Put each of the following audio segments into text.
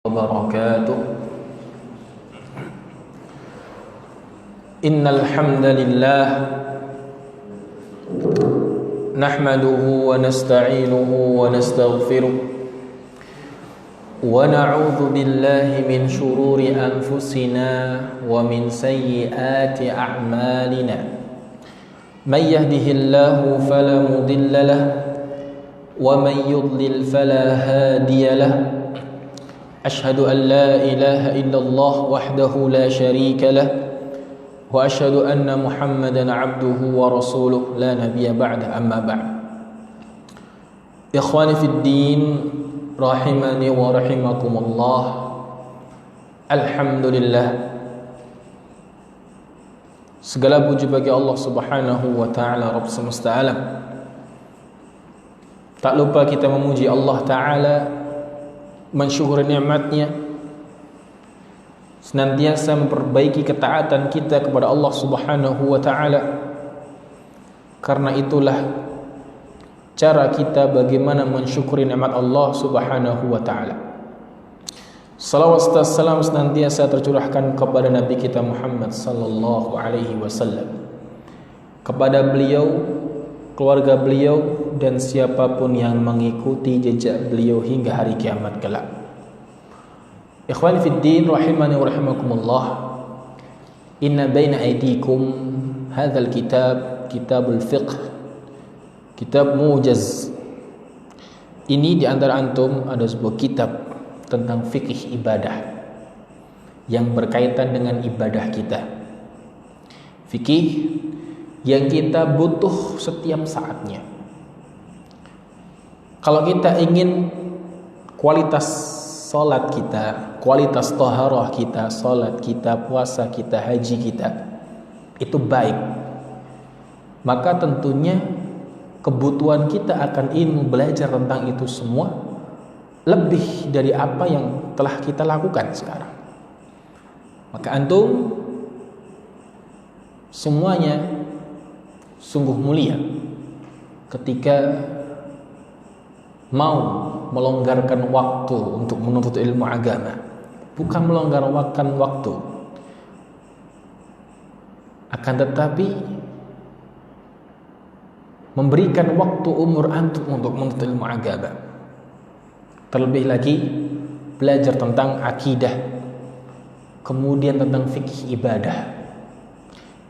وبركاته إن الحمد لله نحمده ونستعينه ونستغفره ونعوذ بالله من شرور أنفسنا ومن سيئات أعمالنا من يهده الله فلا مضل له ومن يضلل فلا هادي له أشهد أن لا إله إلا الله وحده لا شريك له وأشهد أن محمدا عبده ورسوله لا نبي بعد أما بعد إخواني في الدين رحمني ورحمكم الله الحمد لله. Segala puji bagi Allah Subhanahu wa taala, Rabb semesta alam. Tak lupa kita memuji Allah taala, mensyukuri nikmatnya, senantiasa memperbaiki ketaatan kita kepada Allah Subhanahu wa taala. Karena itulah cara kita bagaimana mensyukuri nikmat Allah Subhanahu wa taala. Salawat dan salam senantiasa tercurahkan kepada Nabi kita Muhammad sallallahu alaihi wasallam, kepada beliau, keluarga beliau, dan siapapun yang mengikuti jejak beliau hingga hari kiamat kelak. Ikhwani fid din rahimani wa rahimakumullah. Inna baina aydikum hadzal kitab, kitabul fiqh, kitab mujaz. Ini di antara antum ada sebuah kitab tentang fikih ibadah yang berkaitan dengan ibadah kita. Fikih yang kita butuh setiap saatnya. Kalau kita ingin kualitas salat kita, kualitas taharah kita, salat kita, puasa kita, haji kita itu baik, maka tentunya kebutuhan kita akan ilmu belajar tentang itu semua lebih dari apa yang telah kita lakukan sekarang. Maka antum semuanya sungguh mulia ketika mau melonggarkan waktu untuk menuntut ilmu agama. Bukan melonggarkan waktu, akan tetapi memberikan waktu umur antum untuk menuntut ilmu agama. Terlebih lagi belajar tentang akidah, kemudian tentang fikih ibadah.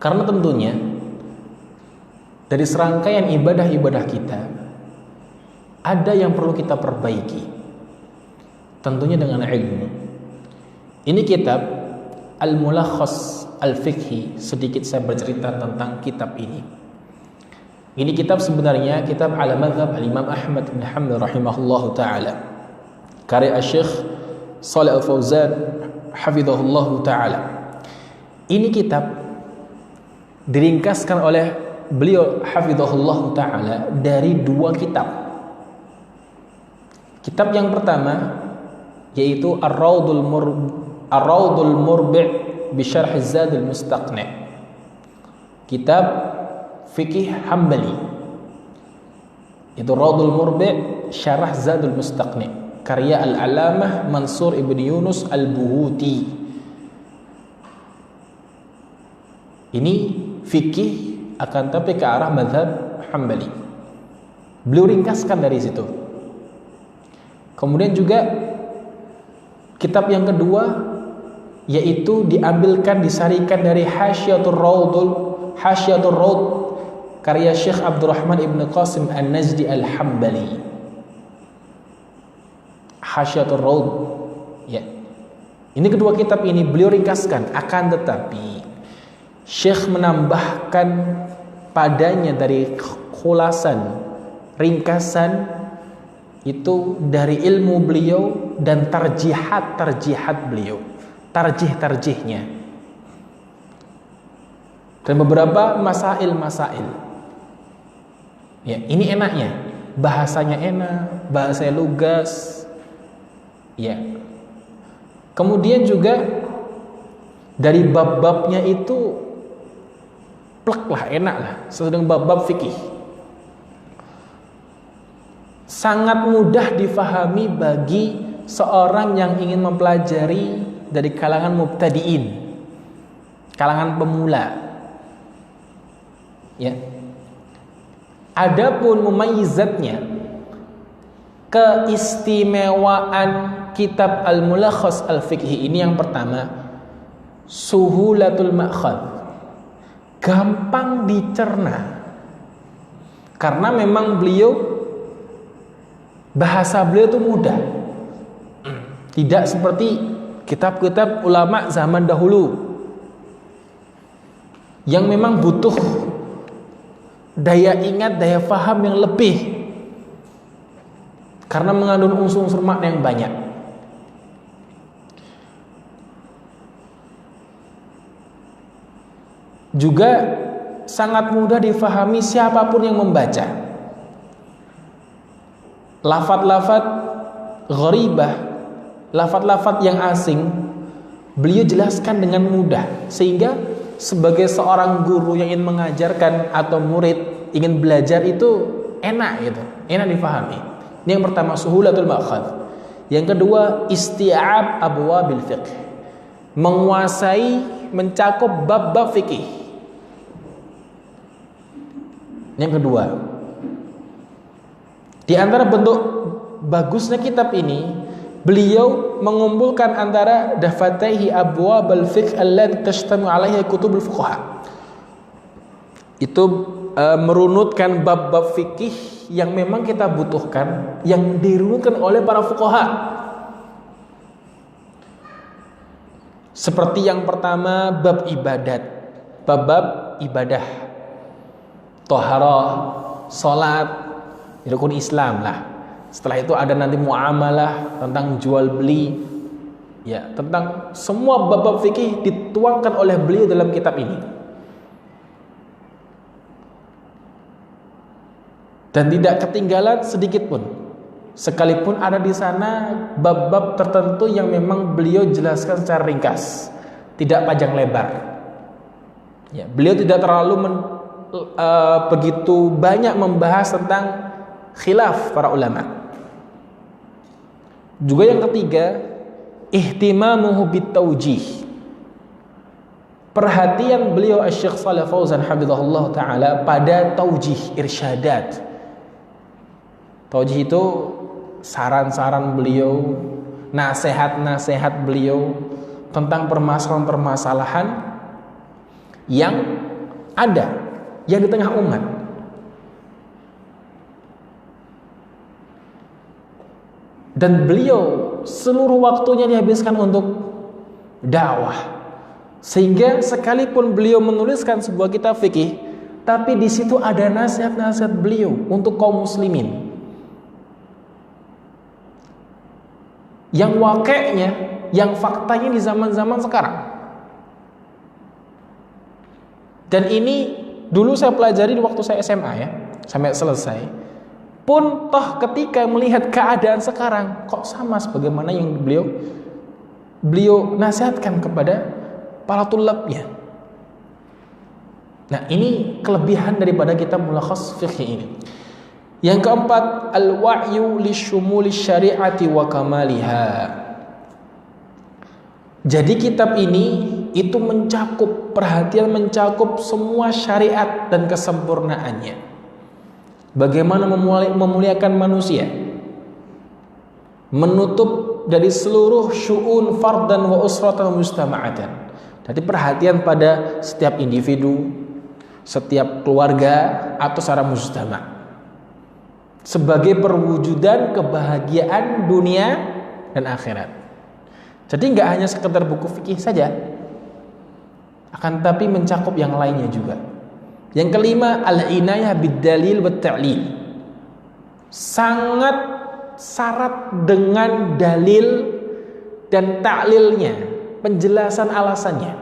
Karena tentunya dari serangkaian ibadah-ibadah kita ada yang perlu kita perbaiki, tentunya dengan ilmu. Ini kitab Al-Mulakhas Al-Fiqhi. Sedikit saya bercerita tentang kitab ini. Ini kitab sebenarnya kitab ala madhab Al-Imam Ahmad bin Hanbal rahimahullahu ta'ala, karya Syekh Shalih Al-Fauzan hafizahullahu ta'ala. Ini kitab diringkaskan oleh beliau hafizahullahu ta'ala dari dua kitab. Kitab yang pertama yaitu Ar-Raudul Murbi' bi Syarh Zadul Mustaqni', kitab fikih Hambali. Itu Raudul Murbi' Syarah Zadul Mustaqni', karya Al-Alamah Mansur ibn Yunus Al-Buhuti. Ini fikih akan tapi ke arah mazhab Hambali. Beliau ringkaskan dari situ. Kemudian juga kitab yang kedua yaitu diambilkan, disarikan dari Hasyiatur Raud karya Syekh Abdurrahman ibn Qasim An-Najdi Al-Hambali. Hasyiatur Raud, ya. Ini kedua kitab ini beliau ringkaskan, akan tetapi Syekh menambahkan padanya dari khulasan, ringkasan itu dari ilmu beliau dan tarjihat beliau, tarjihnya, dan beberapa masail. Ya, ini enaknya, bahasanya enak, bahasanya lugas. Ya. Kemudian juga dari bab-babnya itu plek lah, enak lah, sesuai dengan bab-bab fikih. Sangat mudah difahami bagi seorang yang ingin mempelajari dari kalangan mubtadiin, kalangan pemula. Ya. Adapun mumayyizatnya, keistimewaan kitab Al-Mulakhas Al-Fiqhi ini yang pertama, suhulatul ma'khad, gampang dicerna. Karena memang bahasa beliau itu mudah. Tidak seperti kitab-kitab ulama zaman dahulu yang memang butuh daya ingat, daya faham yang lebih, karena mengandung unsur-unsur makna yang banyak. Juga sangat mudah difahami siapapun yang membaca. Lafaz-lafaz gharibah, lafaz-lafaz yang asing, beliau jelaskan dengan mudah, sehingga sebagai seorang guru yang ingin mengajarkan atau murid ingin belajar itu enak gitu, enak difahami. Ini yang pertama, suhulatul ma'khad. Yang kedua, isti'ab abwabil fiqh, menguasai, mencakup bab-bab fikih. Yang kedua, di antara bentuk bagusnya kitab ini, beliau mengumpulkan antara dafataihi abwabal fiqh allati tashtamilu 'alaiha kutubul fuqaha. Itu merunutkan bab-bab fikih yang memang kita butuhkan, yang dirunutkan oleh para fuqaha. Seperti yang pertama, bab ibadat, bab ibadah, thaharah, salat, rukun Islam lah. Setelah itu ada nanti muamalah, tentang jual beli, ya, tentang semua bab-bab fikih dituangkan oleh beliau dalam kitab ini. Dan tidak ketinggalan sedikit pun, sekalipun ada di sana bab-bab tertentu yang memang beliau jelaskan secara ringkas, tidak panjang lebar. Ya, beliau tidak terlalu begitu banyak membahas tentang khilaf para ulama. Juga yang ketiga, ihtimamuhu bitawjih, perhatian beliau Asy-Syaikh Shalih Fauzan hafizahullah taala pada taujih, irsyadat. Taujih itu saran-saran beliau, nasihat-nasihat beliau tentang permasalahan-permasalahan yang ada yang di tengah umat. Dan beliau seluruh waktunya dihabiskan untuk dakwah, sehingga sekalipun beliau menuliskan sebuah kitab fikih, tapi di situ ada nasihat-nasihat beliau untuk kaum muslimin yang wakeknya, yang faktanya di zaman-zaman sekarang. Dan ini dulu saya pelajari di waktu saya SMA ya, sampai selesai. Pun toh ketika melihat keadaan sekarang, kok sama sebagaimana yang beliau nasihatkan kepada para tulabnya. Nah, ini kelebihan daripada kitab Mulakhas Fiqh ini. Yang keempat, al-wa'yu li syumuli syari'ati wa kamaliha. Jadi kitab ini itu mencakup, perhatian mencakup semua syariat dan kesempurnaannya. Bagaimana memuliakan manusia, menutup dari seluruh syu'un fardan wa usratan mustama'atan. Jadi perhatian pada setiap individu, setiap keluarga atau secara mujtama', sebagai perwujudan kebahagiaan dunia dan akhirat. Jadi nggak hanya sekedar buku fikih saja, akan tapi mencakup yang lainnya juga. Yang kelima, al-inayah bid-dalil wa ta'lil, sangat syarat dengan dalil dan ta'lilnya, penjelasan alasannya.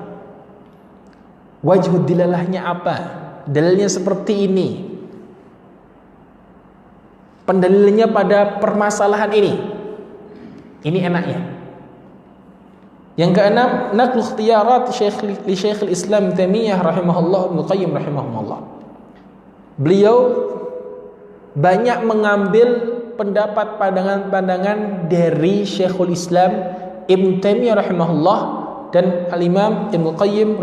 Wajhud dilalahnya apa? Dalilnya seperti ini, pendalilnya pada permasalahan ini. Ini enaknya. Yang keenam, naqlu ikhtiyarat Syekhul Islam Taimiyah rahimahullah, Ibnu Qayyim rahimahullah. Beliau banyak mengambil pendapat pandangan dari Syekhul Islam Ibn Taimiyah rahimahullah dan Al-Imam Ibn Qayyim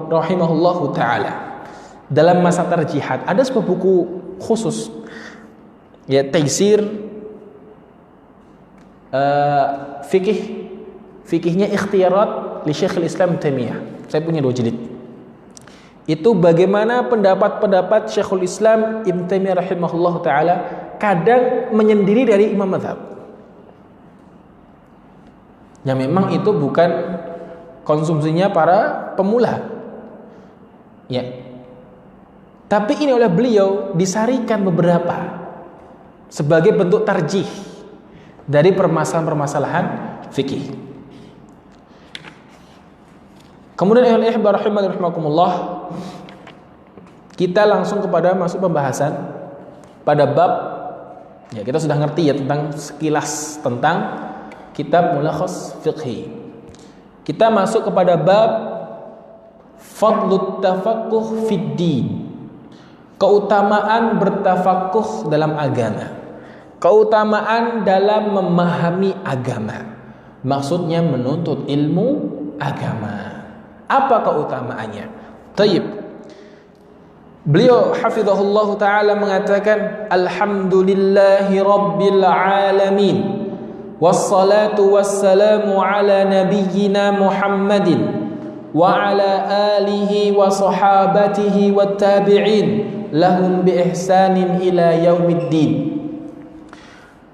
rahimahullahu ta'ala. Dalam masa tarjihat ada sebuah buku khusus, ya, Taisir fikihnya Ikhtiyarat li Syekhul Islam Ibn Taimiyah. Saya punya 2 jilid. Itu bagaimana pendapat-pendapat Syekhul Islam Ibn Taimiyah rahimahullah ta'ala kadang menyendiri dari imam mazhab. Ya memang itu bukan konsumsinya para pemula, ya. Tapi ini oleh beliau disarikan beberapa sebagai bentuk tarjih dari permasalahan-permasalahan fikih. Kemudian ayat rahimakumullah, kita langsung kepada masuk pembahasan pada bab, ya kita sudah ngerti ya tentang sekilas tentang kitab Mulakhas Fiqhi. Kita masuk kepada bab Fadlut Tafaqquh Fid Din, keutamaan bertafakuh dalam agama, keutamaan dalam memahami agama, maksudnya menuntut ilmu agama. Apa keutamaannya? Taib. Beliau hafizahullah ta'ala mengatakan, Alhamdulillahi Rabbil Alamin, wassalatu wassalamu ala nabiyyina Muhammadin wa ala alihi wa sahabatihi wa tabi'in lahum bi ihsanin ila yaumiddin.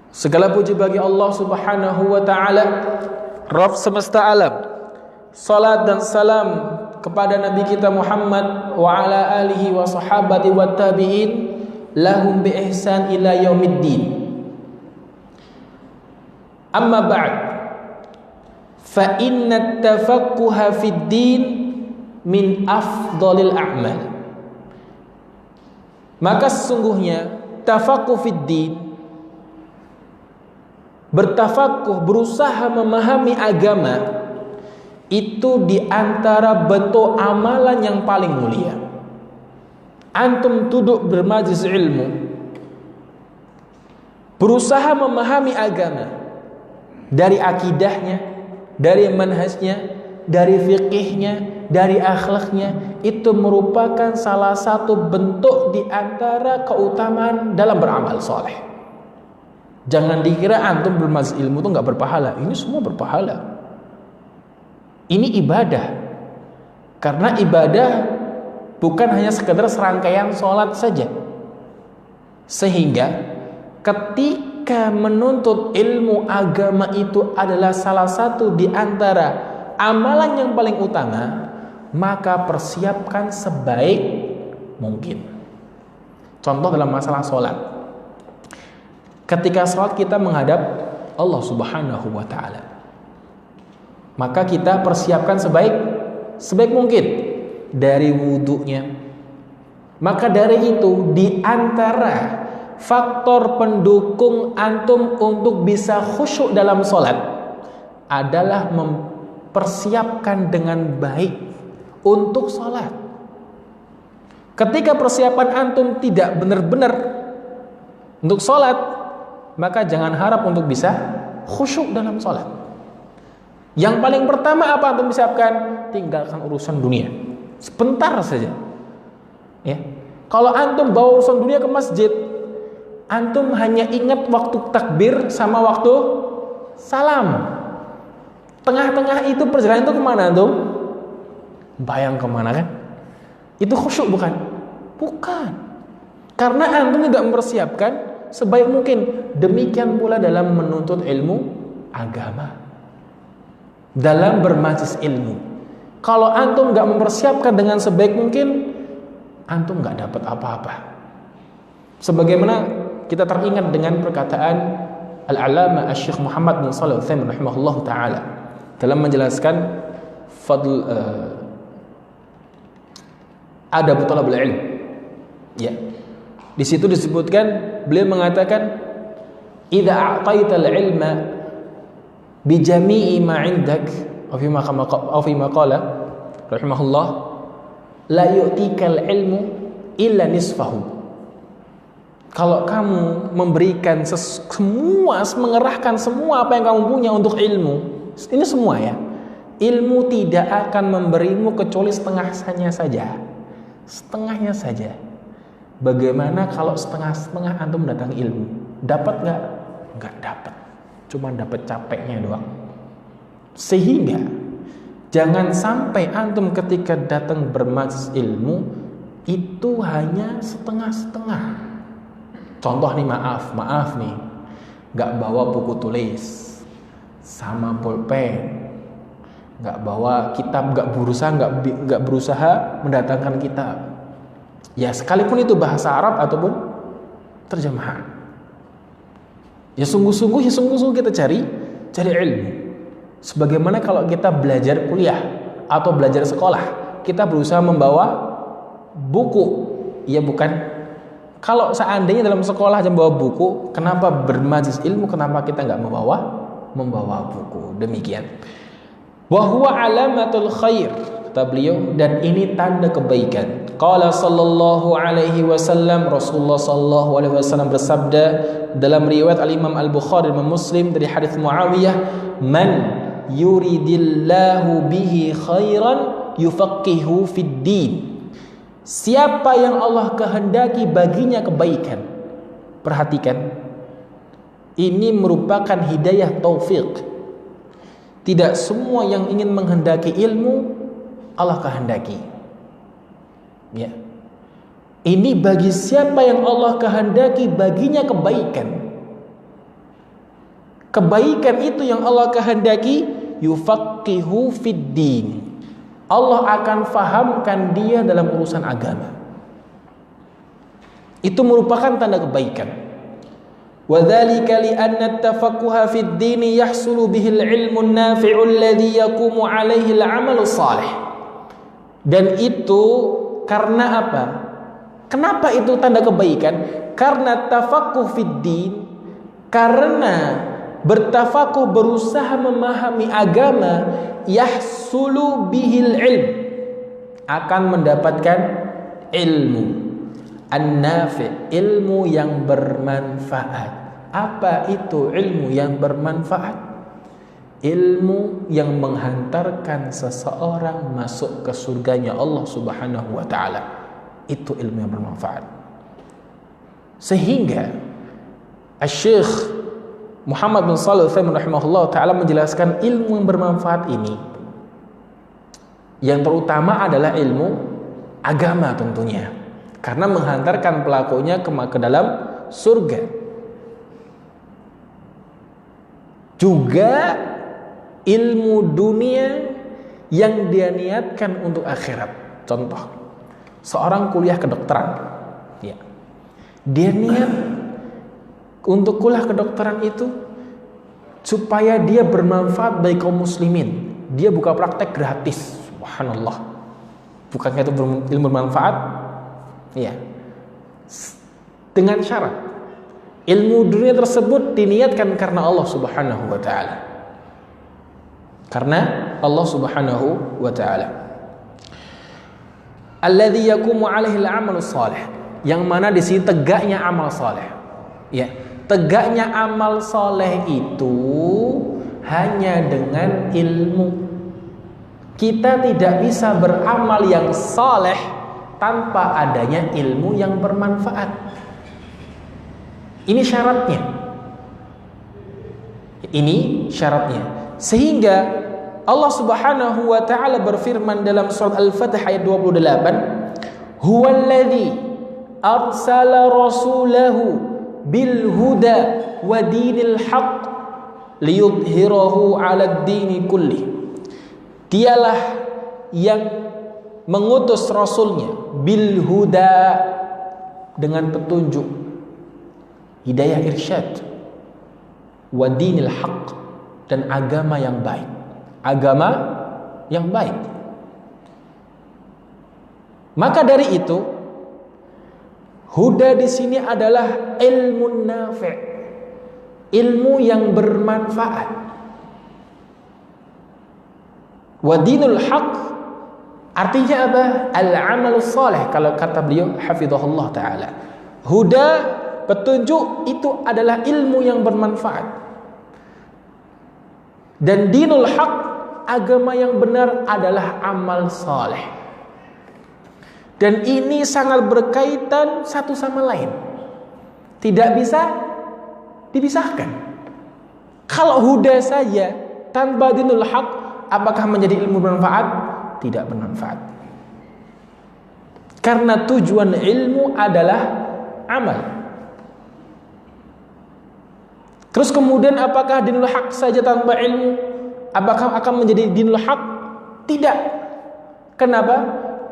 Segala puji bagi Allah Subhanahu wa ta'ala, Rabb semesta alam. Salat dan salam kepada Nabi kita Muhammad wa ala alihi wa sahabati wa tabi'in lahum bi ihsan ila yaumiddin. Amma ba'd, fa inna tafaqquha fid din min afdalil a'mal. Maka sesungguhnya tafaqquh fid din, bertafakuh, berusaha memahami agama, itu diantara bentuk amalan yang paling mulia. Antum duduk bermajlis ilmu, berusaha memahami agama dari akidahnya, dari manhajnya, dari fikihnya, dari akhlaknya, itu merupakan salah satu bentuk diantara keutamaan dalam beramal soleh. Jangan dikira antum bermajlis ilmu itu nggak berpahala. Ini semua berpahala. Ini ibadah. Karena ibadah bukan hanya sekedar serangkaian sholat saja. Sehingga ketika menuntut ilmu agama itu adalah salah satu di antara amalan yang paling utama, maka persiapkan sebaik mungkin. Contoh dalam masalah sholat. Ketika sholat kita menghadap Allah Subhanahu wa ta'ala, maka kita persiapkan sebaik mungkin dari wudunya. Maka dari itu di antara faktor pendukung antum untuk bisa khusyuk dalam sholat adalah mempersiapkan dengan baik untuk sholat. Ketika persiapan antum tidak benar-benar untuk sholat, maka jangan harap untuk bisa khusyuk dalam sholat. Yang paling pertama apa antum siapkan? Tinggalkan urusan dunia sebentar saja, ya. Kalau antum bawa urusan dunia ke masjid, antum hanya ingat waktu takbir sama waktu salam. Tengah-tengah itu perjalanan itu kemana antum? Bayang kemana kan? Itu khusyuk bukan? Bukan. Karena antum tidak mempersiapkan sebaik mungkin. Demikian pula dalam menuntut ilmu agama, dalam bermajlis ilmu. Kalau antum nggak mempersiapkan dengan sebaik mungkin, antum nggak dapat apa-apa. Sebagaimana kita teringat dengan perkataan Al-Allamah Asy-Syaikh Muhammad bin Shalih Al-Utsaimin rahimahullahu taala dalam menjelaskan fadl adab thalabul ilm. Ya. Di situ disebutkan, beliau mengatakan, "Idza a'taital ilma bi jami'i ma 'indak," atau fi maqala rahimahullah, "la yu'tikal ilmu illa nisfahu." Kalau kamu memberikan semua, mengerahkan semua apa yang kamu punya untuk ilmu, ini semua ya, ilmu tidak akan memberimu kecuali setengahnya saja. Setengahnya saja. Bagaimana kalau setengah-setengah antum datang ilmu? Dapat nggak? Nggak dapat. Cuma dapat capeknya doang. Sehingga jangan sampai antum ketika datang bermajlis ilmu itu hanya setengah-setengah. Contoh nih, maaf nih, nggak bawa buku tulis sama pulpen, nggak bawa kitab, nggak berusaha mendatangkan kitab. Ya sekalipun itu bahasa Arab ataupun terjemahan. Ya sungguh-sungguh kita cari ilmu. Sebagaimana kalau kita belajar kuliah atau belajar sekolah, kita berusaha membawa buku, ya bukan? Kalau seandainya dalam sekolah aja membawa buku, kenapa bermajlis ilmu, kenapa kita nggak membawa buku? Demikian. Wa huwa alamatul khair, kata beliau, dan ini tanda kebaikan. Qala sallallahu alaihi wasallam, Rasulullah sallallahu alaihi wasallam bersabda dalam riwayat Al-Imam Al-Bukhari dan Muslim dari hadis Muawiyah, man yuridillahu bihi khairan yufaqihu fid din. Siapa yang Allah kehendaki baginya kebaikan, perhatikan, ini merupakan hidayah taufik. Tidak semua yang ingin menghendaki ilmu Allah kehendaki. Ya. Ini bagi siapa yang Allah kehendaki baginya kebaikan. Kebaikan itu yang Allah kehendaki, yufaqihu fid din. Allah akan fahamkan dia dalam urusan agama. Itu merupakan tanda kebaikan. Wa dzalika li anna at-tafaqquha fid din yahsulu bihi al-'ilmu an-nafi'u alladhi yaqumu 'alaihi al-'amalu shalih. Dan itu karena apa? Kenapa itu tanda kebaikan? Karena tafaqquh fid din, karena bertafakuh, berusaha memahami agama, yahsulu bihil ilm, akan mendapatkan ilmu an-nafi', ilmu yang bermanfaat. Apa itu ilmu yang bermanfaat? Ilmu yang menghantarkan seseorang masuk ke surganya Allah Subhanahu wa ta'ala. Itu ilmu yang bermanfaat. Sehingga Asy-Syaikh Muhammad bin Shalih Al-Utsaimin rahimahullah ta'ala menjelaskan ilmu yang bermanfaat ini, yang terutama adalah ilmu agama tentunya, karena menghantarkan pelakunya ke dalam surga. Juga ilmu dunia yang dia niatkan untuk akhirat. Contoh, seorang kuliah kedokteran, ya, dia niat untuk kuliah kedokteran itu supaya dia bermanfaat bagi kaum muslimin. Dia buka praktek gratis. Subhanallah. Bukankah itu ilmu bermanfaat? Iya. Dengan syarat ilmu dunia tersebut diniatkan karena Allah Subhanahu wa ta'ala. Karena Allah Subhanahu wa ta'ala. Alladzi yaqumu 'alaihi al-'amalu shalih. Yang mana di sini tegaknya amal saleh. Ya. Tegaknya amal soleh itu hanya dengan ilmu. Kita tidak bisa beramal yang soleh tanpa adanya ilmu yang bermanfaat. Ini syaratnya. Ini syaratnya. Sehingga Allah Subhanahu wa ta'ala berfirman dalam surat Al-Fatih ayat 28, huwallazi arsala rasulahu bil huda wa dinil haqq liyudhhirahu 'alad dini kulli. Dialah yang mengutus rasulnya bil huda, dengan petunjuk, hidayah irsyad, wa dinil haqq, dan agama yang baik. Agama yang baik. Maka dari itu, huda di sini adalah ilmu nafi', ilmu yang bermanfaat. Wa dinul haq artinya apa? Al-amalus salih, kalau kata beliau hafizahullah taala. Huda petunjuk itu adalah ilmu yang bermanfaat. Dan dinul haq, agama yang benar adalah amal saleh. Dan ini sangat berkaitan satu sama lain. Tidak bisa dipisahkan. Kalau huda saja tanpa dinul haq, apakah menjadi ilmu bermanfaat? Tidak bermanfaat. Karena tujuan ilmu adalah amal. Terus kemudian apakah dinul haq saja tanpa ilmu? Apakah akan menjadi dinul haq? Tidak. Kenapa?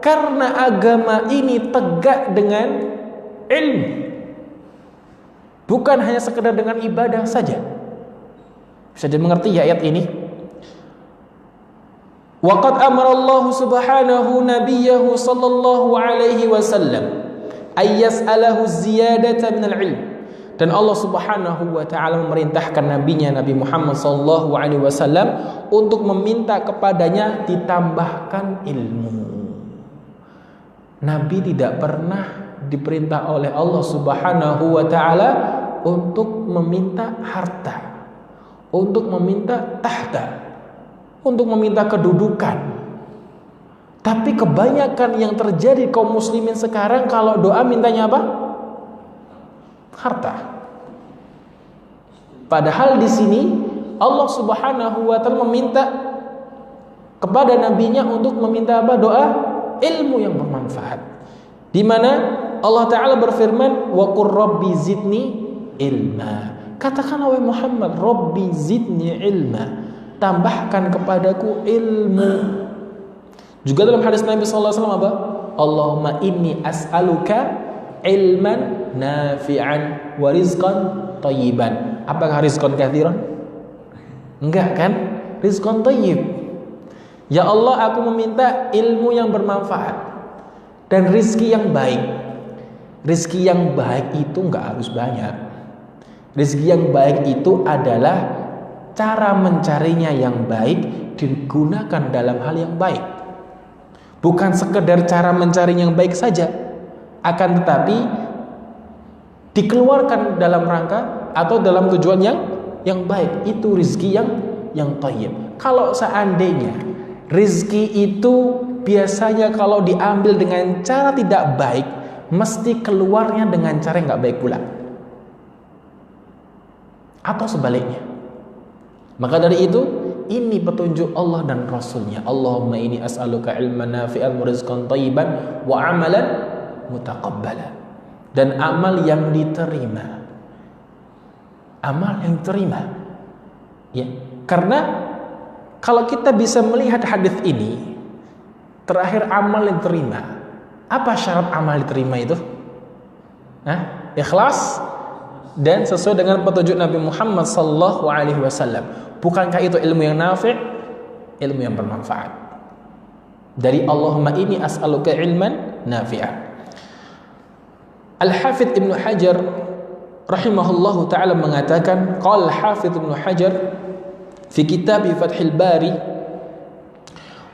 Karena agama ini tegak dengan ilmu. Bukan hanya sekedar dengan ibadah saja. Bisa dimengerti ya ayat ini? Wa qad amara Allah subhanahu nabiyahu sallallahu alaihi wasallam ay yas'alahu ziyadatan min al-ilm. Dan Allah subhanahu wa ta'ala memerintahkan nabinya Nabi Muhammad sallallahu alaihi wasallam untuk meminta kepadanya ditambahkan ilmu. Nabi tidak pernah diperintah oleh Allah subhanahu wa ta'ala untuk meminta harta, untuk meminta tahta, untuk meminta kedudukan. Tapi kebanyakan yang terjadi kaum muslimin sekarang, kalau doa mintanya apa? Harta. Padahal di sini Allah subhanahu wa ta'ala meminta kepada nabinya untuk meminta apa? Doa ilmu yang bermanfaat. Di mana Allah Ta'ala berfirman, wa qur rabbi zidni ilma. Katakanlah wahai Muhammad, rabbi zidni ilma, tambahkan kepadaku ilmu. Juga dalam hadis Nabi sallallahu alaihi wasallam apa? Allahumma inni as'aluka ilman nafi'an wa rizqan thayyiban. Apakah rizqan katsiran? Enggak kan? Rizqan thayyib. Ya Allah, aku meminta ilmu yang bermanfaat dan rizki yang baik. Rizki yang baik itu enggak harus banyak. Rizki yang baik itu adalah cara mencarinya yang baik digunakan dalam hal yang baik. Bukan sekedar cara mencari yang baik saja, akan tetapi dikeluarkan dalam rangka atau dalam tujuan yang baik. Itu rizki yang thayyib. Kalau seandainya rizki itu biasanya kalau diambil dengan cara tidak baik, mesti keluarnya dengan cara yang nggak baik pula, atau sebaliknya. Maka dari itu, ini petunjuk Allah dan Rasulnya. Allahumma inni as'aluka ilman nafi'an wa rizqan thayyiban wa amalan mutaqabbala. Dan amal yang diterima. Amal yang diterima. Ya, karena kalau kita bisa melihat hadis ini, terakhir amal yang diterima. Apa syarat amal diterima itu? Ikhlas dan sesuai dengan petunjuk Nabi Muhammad sallallahu alaihi wasallam. Bukankah itu ilmu yang nafi', ilmu yang bermanfaat? Dari Allahumma inni as'aluka ilman nafi'ah. Al-Hafidz Ibnu Hajar rahimahullahu taala mengatakan, qala Al-Hafidz Ibnu Hajar fi kitab Fathul Bari,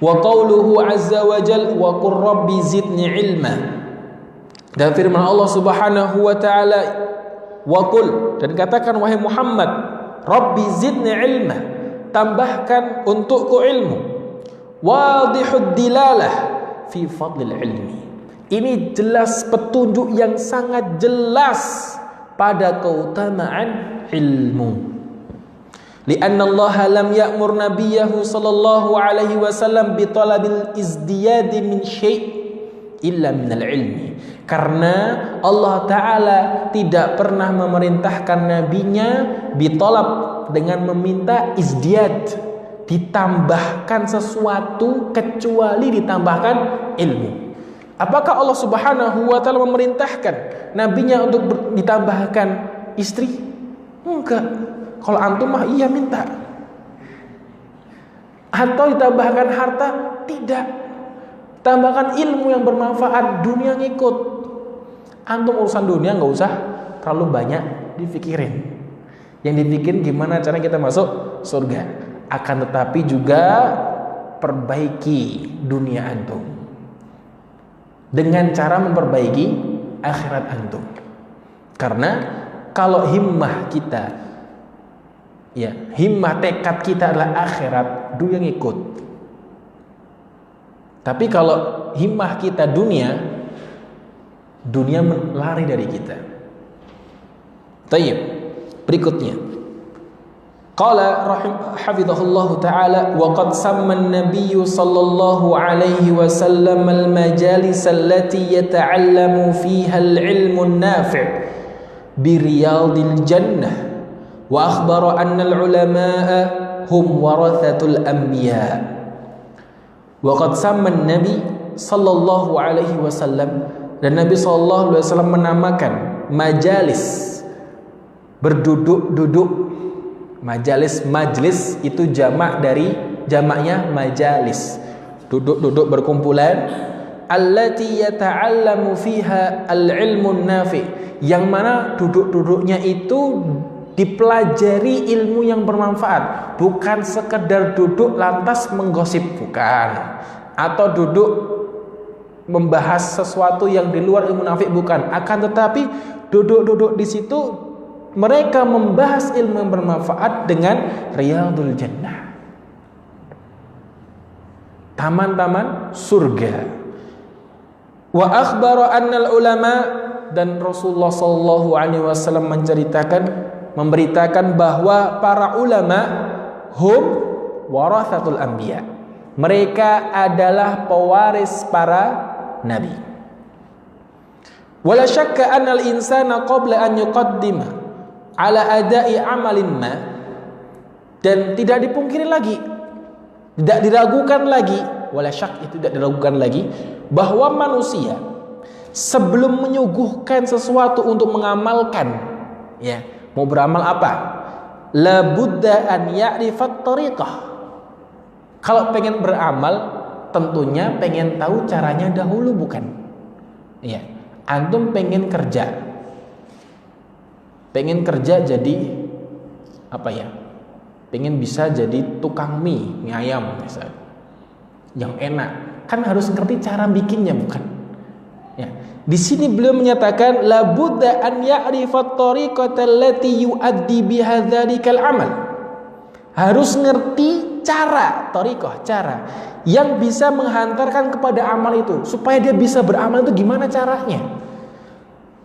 wa qawluhu azza wa jalla wa qur rabbi zidni ilma. Dan firman Allah subhanahu wa ta'ala, wa qul, dan katakan wahai Muhammad, rabbi zidni ilma, tambahkan untukku ilmu. Wadihud dilalah fi fadlil ilmi. Ini jelas petunjuk yang sangat jelas pada keutamaan ilmu. Lianna Allah lam ya'mur nabiyahu sallallahu alaihi wasallam bi talabil izdiyadi min syai' illa minal ilmi. Karena Allah Ta'ala tidak pernah memerintahkan nabinya bitalab, dengan meminta izdiyad, ditambahkan sesuatu kecuali ditambahkan ilmu. Apakah Allah Subhanahu wa ta'ala memerintahkan nabinya untuk ditambahkan istri? Enggak. Kalau antum mah iya minta. Atau ditambahkan harta? Tidak. Tambahkan ilmu yang bermanfaat, dunia ngikut. Antum urusan dunia nggak usah terlalu banyak dipikirin. Yang dipikirin gimana cara kita masuk surga. Akan tetapi juga perbaiki dunia antum dengan cara memperbaiki akhirat antum. Karena kalau himmah kita, ya, himmah tekad kita adalah akhirat, dunia ngikut. Tapi kalau himmah kita dunia lari dari kita. Tayyib. Berikutnya. Qala hafizahullahu ta'ala wa qad samma an-nabiy sallallahu alaihi wasallam al-majalis allati yata'allamu fiha al-ilmu an-nafi' bi riyadil jannah wa akhbara anna al-ulama'a hum warathatul anbiya. Wa qad samma an-nabi sallallahu alaihi wasallam, dan Nabi sallallahu alaihi wasallam menamakan majalis, berduduk-duduk. Majalis, majlis itu jamaknya majalis, duduk-duduk berkumpulan. Allati yata'allamu fiha al-ilmun nafi', yang mana duduk-duduknya itu dipelajari ilmu yang bermanfaat, bukan sekedar duduk lantas menggosip, bukan, atau duduk membahas sesuatu yang di luar ilmu nafi', bukan, akan tetapi duduk-duduk di situ mereka membahas ilmu yang bermanfaat dengan riyadul jannah, taman-taman surga. Wa akhbara annal ulama, dan Rasulullah sallallahu alaihi wasallam memberitakan bahwa para ulama hum warathatul anbiya, mereka adalah pewaris para nabi. Wala syakka annal insana qabla an yuqaddima ala adai amalin ma, dan tidak dipungkiri lagi, tidak diragukan lagi, wala syak itu tidak diragukan lagi, bahwa manusia sebelum menyuguhkan sesuatu untuk mengamalkan, ya, mau beramal apa, la budda an ya'rifat tariqah. Kalau pengen beramal, tentunya pengen tahu caranya dahulu, bukan? Ya, antum pengen kerja jadi apa ya? Pengen bisa jadi tukang mie ayam misalnya, yang enak, kan harus ngerti cara bikinnya, bukan? Ya. Di sini beliau menyatakan la budda an ya'rifat tariqata allati yu'addi biha dzalikal amal. Harus ngerti cara, tariqah, cara yang bisa menghantarkan kepada amal itu, supaya dia bisa beramal itu gimana caranya?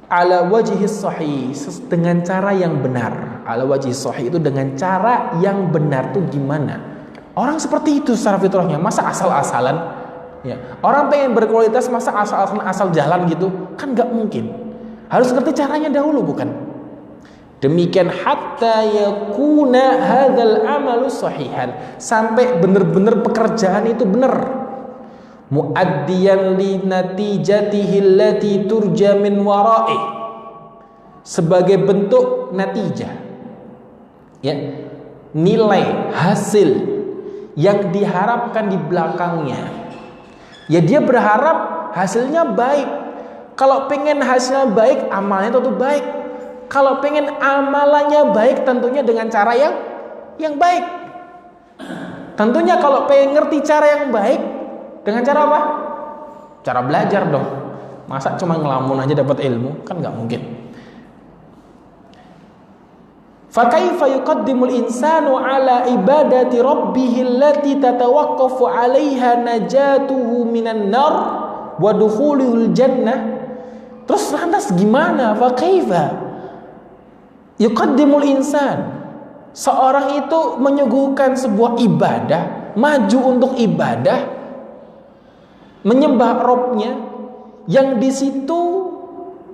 Ala wajhis sahih, dengan cara yang benar. Ala wajhis sahih itu dengan cara yang benar tuh gimana? Orang seperti itu secara fitrahnya, masa asal-asalan? Ya, orang pengen berkualitas masa asal-asalan, asal jalan gitu? Kan nggak mungkin. Harus ngerti caranya dahulu, bukan? Demikian hatta yakuna hadzal amalu sahihan, sampai benar-benar pekerjaan itu benar. Muaddiyan li natijatihi allati turja min wara'i, sebagai bentuk natijah, ya, nilai hasil yang diharapkan di belakangnya. Ya, dia berharap hasilnya baik. Kalau pengen hasilnya baik, amalnya tentu baik. Kalau pengen amalannya baik, tentunya dengan cara yang baik. Tentunya kalau pengen ngerti cara yang baik, dengan cara apa? Cara belajar dong. Masa cuma ngelamun aja dapat ilmu? Kan nggak mungkin. Fa kaifa yuqaddimul insanu ala ibadati rabbih allati tatawaqqafu 'alaiha najatuhu minan nar wa dukhulul jannah? Terus lantas gimana? Fa kaifa yuqaddimul insan? Seorang itu menyuguhkan sebuah ibadah, maju untuk ibadah, menyembah Rabbnya, yang di situ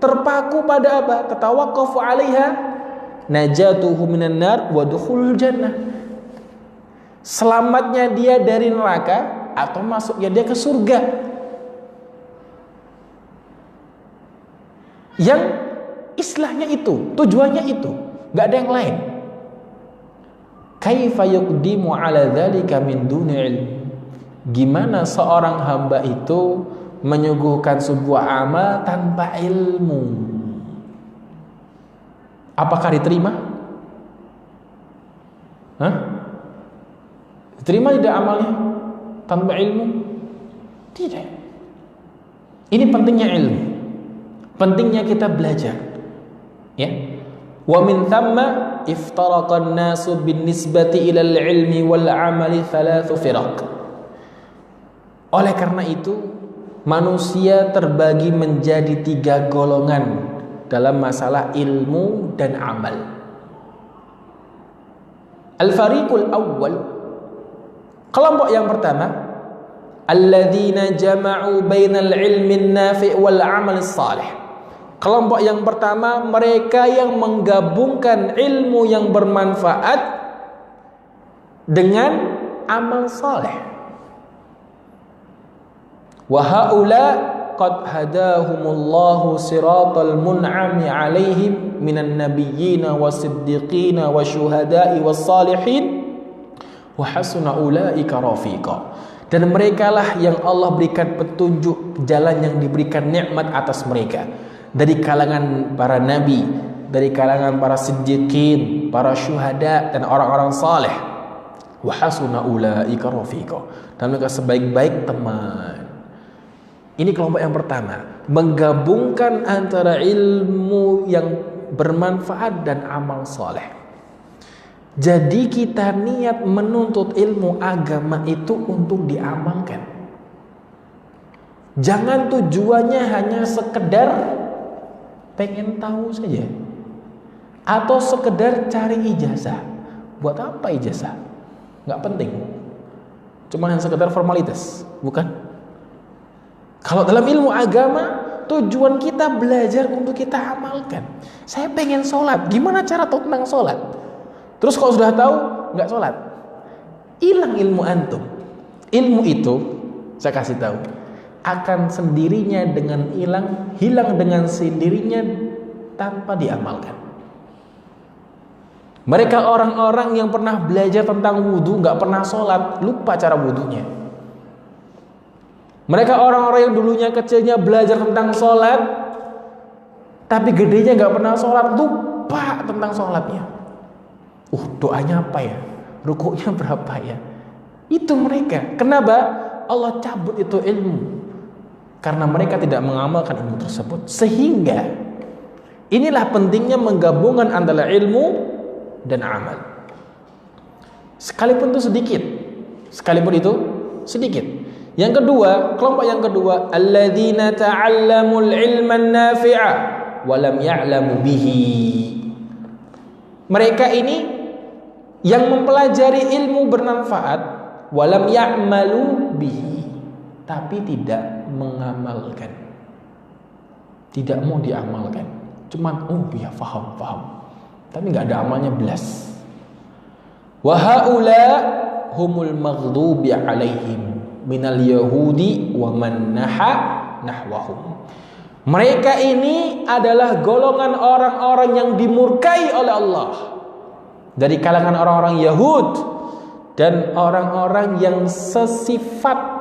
terpaku pada apa? Tatawaqqafu 'alaiha najatuhu minan nar wa dukhulul jannah. Selamatnya dia dari neraka atau masuknya dia ke surga. Yang islahnya itu, tujuannya itu, enggak ada yang lain. Kaifa yuqdimu 'ala dzalika min duni ilm? Gimana seorang hamba itu menyuguhkan sebuah amal tanpa ilmu? Apakah diterima? Diterima tidak amalnya tanpa ilmu? Tidak. Ini pentingnya ilmu, pentingnya kita belajar. Ya. Wa min thamma iftaraqan nasu bin nisbati ila al-ilmi wal amali thalathu firaq. Oleh karena itu, manusia terbagi menjadi 3 golongan dalam masalah ilmu dan amal. Al-fariqul awwal, kelompok yang pertama, alladzina jama'u bainal ilmi nafi' wal amal salih. Kelompok yang pertama, mereka yang menggabungkan ilmu yang bermanfaat dengan amal saleh. Wa haula qad hadahumullahu siratal mun'ami 'alaihim minan nabiyyin wasiddiqin wasyuhada'i wassalihin wa hasuna ulaika rafiqa. Dan merekalah yang Allah berikan petunjuk jalan yang diberikan nikmat atas mereka. Dari kalangan para nabi, dari kalangan para siddiqin, para syuhada dan orang-orang saleh. Wa hasuna ulaika rafiqa. Dan mereka sebaik-baik teman. Ini kelompok yang pertama, menggabungkan antara ilmu yang bermanfaat dan amal saleh. Jadi kita niat menuntut ilmu agama itu untuk diamalkan. Jangan tujuannya hanya sekedar pengen tahu saja, atau sekedar cari ijazah. Buat apa ijazah? Nggak penting. Cuma yang sekedar formalitas, bukan? Kalau dalam ilmu agama, tujuan kita belajar untuk kita amalkan. Saya pengen sholat, gimana cara tahu tentang sholat? Terus kalau sudah tahu, nggak sholat, hilang ilmu antum. Ilmu itu, saya kasih tahu, akan sendirinya dengan hilang dengan sendirinya tanpa diamalkan. Mereka orang-orang yang pernah belajar tentang wudu nggak pernah sholat, lupa cara wudunya. Mereka orang-orang yang dulunya kecilnya belajar tentang sholat, tapi gedenya nggak pernah sholat, lupa tentang sholatnya. Doanya apa ya? Rukuknya berapa ya? Itu mereka. Kenapa? Allah cabut itu ilmu. Karena mereka tidak mengamalkan ilmu tersebut. Sehingga inilah pentingnya menggabungkan antara ilmu dan amal. Sekalipun itu sedikit. Yang kedua, kelompok yang kedua, alladzina ta'allamul ilman nafi'a wa lam ya'lamu bihi. Mereka ini yang mempelajari ilmu bermanfaat wa lam ya'malu bihi, tapi tidak mengamalkan, tidak mau diamalkan, cuman ya faham, tapi nggak ada amalnya belas. Wa haula humul maghdubi alaihim minal yahudi wa man nahwahum. Mereka ini adalah golongan orang-orang yang dimurkai oleh Allah dari kalangan orang-orang Yahud dan orang-orang yang sesifat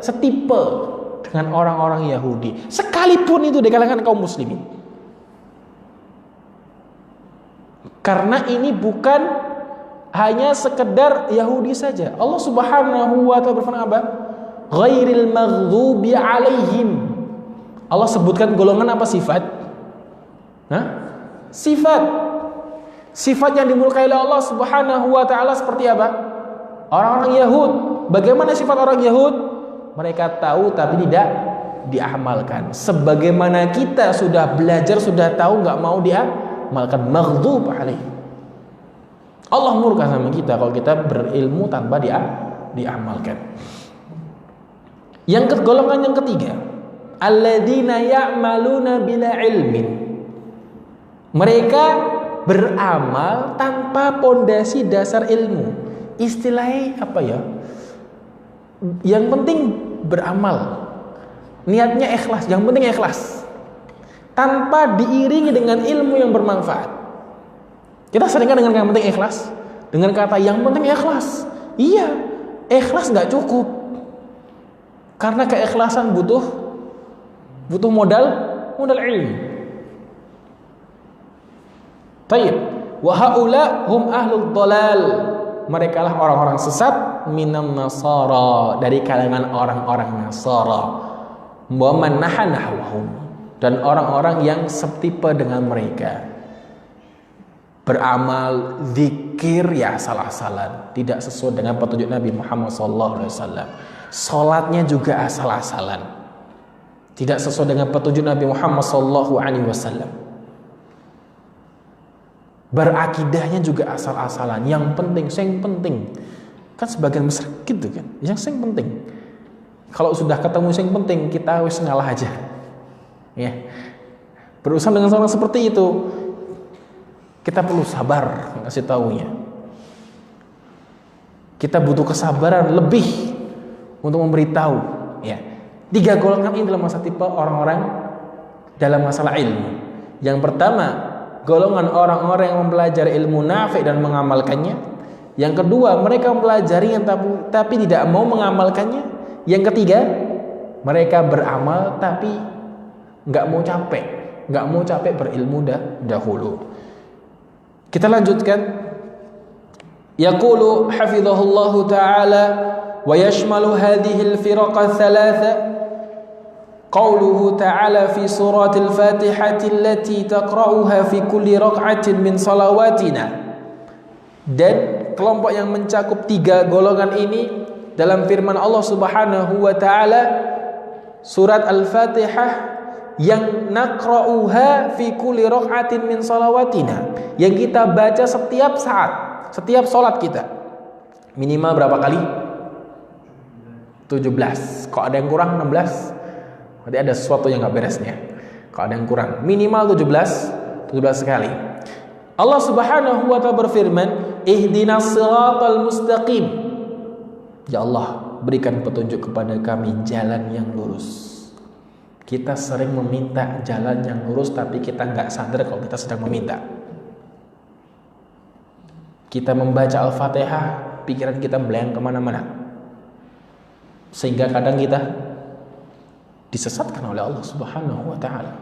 setipe dengan orang-orang Yahudi, sekalipun itu di kalangan kaum muslimin. Karena ini bukan hanya sekedar Yahudi saja. Allah Subhanahu wa ta'ala berfirman apa? Ghairil maghdubi alaihim. Allah sebutkan golongan apa? Sifat. Sifat yang dimurkai oleh Allah Subhanahu wa ta'ala seperti apa? Orang-orang Yahud. Bagaimana sifat orang Yahud? Mereka tahu tapi tidak diamalkan. Sebagaimana kita sudah belajar, sudah tahu, nggak mau diamalkan. Maghdub alaih. Allah murka sama kita kalau kita berilmu tanpa diamalkan. Golongan yang ketiga, alladzina ya'maluna bila ilmin. Mereka beramal tanpa pondasi dasar ilmu. Istilahnya apa ya? Yang penting beramal, niatnya ikhlas, yang penting ikhlas, tanpa diiringi dengan ilmu yang bermanfaat. Kita seringkan dengan yang penting ikhlas, dengan kata yang penting ikhlas. Iya, ikhlas nggak cukup, karena keikhlasan butuh modal ilmu. Tayyib, wa haula hum ahlul dhalal. Mereka lah orang-orang sesat, minan nasara, dari kalangan orang-orang Nasara. Wa man nahwahum, dan orang-orang yang setipe dengan mereka. Beramal, zikir ya asal-asalan, tidak sesuai dengan petunjuk Nabi Muhammad SAW. Salatnya juga asal-asalan, tidak sesuai dengan petunjuk Nabi Muhammad SAW. Berakidahnya juga asal-asalan. Yang penting kan sebagian besar gitu kan, yang penting. Kalau sudah ketemu yang penting, kita wis ngalah aja. Ya, berurusan dengan orang seperti itu, kita perlu sabar ngasih taunya. Kita butuh kesabaran lebih untuk memberitahu. Ya, 3 golongan ini dalam masa tipe orang-orang dalam masalah ilmu. Yang pertama, golongan orang-orang yang mempelajari ilmu nafi' dan mengamalkannya. Yang kedua, mereka mempelajari tapi tidak mau mengamalkannya. Yang ketiga, mereka beramal tapi nggak mau capek berilmu dahulu. Kita lanjutkan. Yaqulu hafizahullahu ta'ala wa yashmalu hadhihi al-firaq thalatha qawluhu ta'ala fi suratil fatihati allati taqra'uha fi kulli rak'atin min salawatina. Dan kelompok yang mencakup 3 golongan ini dalam firman Allah Subhanahu wa ta'ala surat Al-Fatihah yang naqra'uha fi kulli rak'atin min salawatina, yang kita baca setiap saat, setiap salat kita. Minimal berapa kali? 17. Kalau ada yang kurang 16, berarti ada sesuatu yang enggak beresnya. Kalau ada yang kurang, minimal 17 kali. Allah Subhanahu wa ta'ala berfirman, ihdinas siratal mustaqim. Ya Allah, berikan petunjuk kepada kami jalan yang lurus. Kita sering meminta jalan yang lurus, tapi kita nggak sadar kalau kita sedang meminta. Kita membaca Al-Fatihah, pikiran kita melayang kemana-mana, sehingga kadang kita disesatkan oleh Allah Subhanahu wa ta'ala.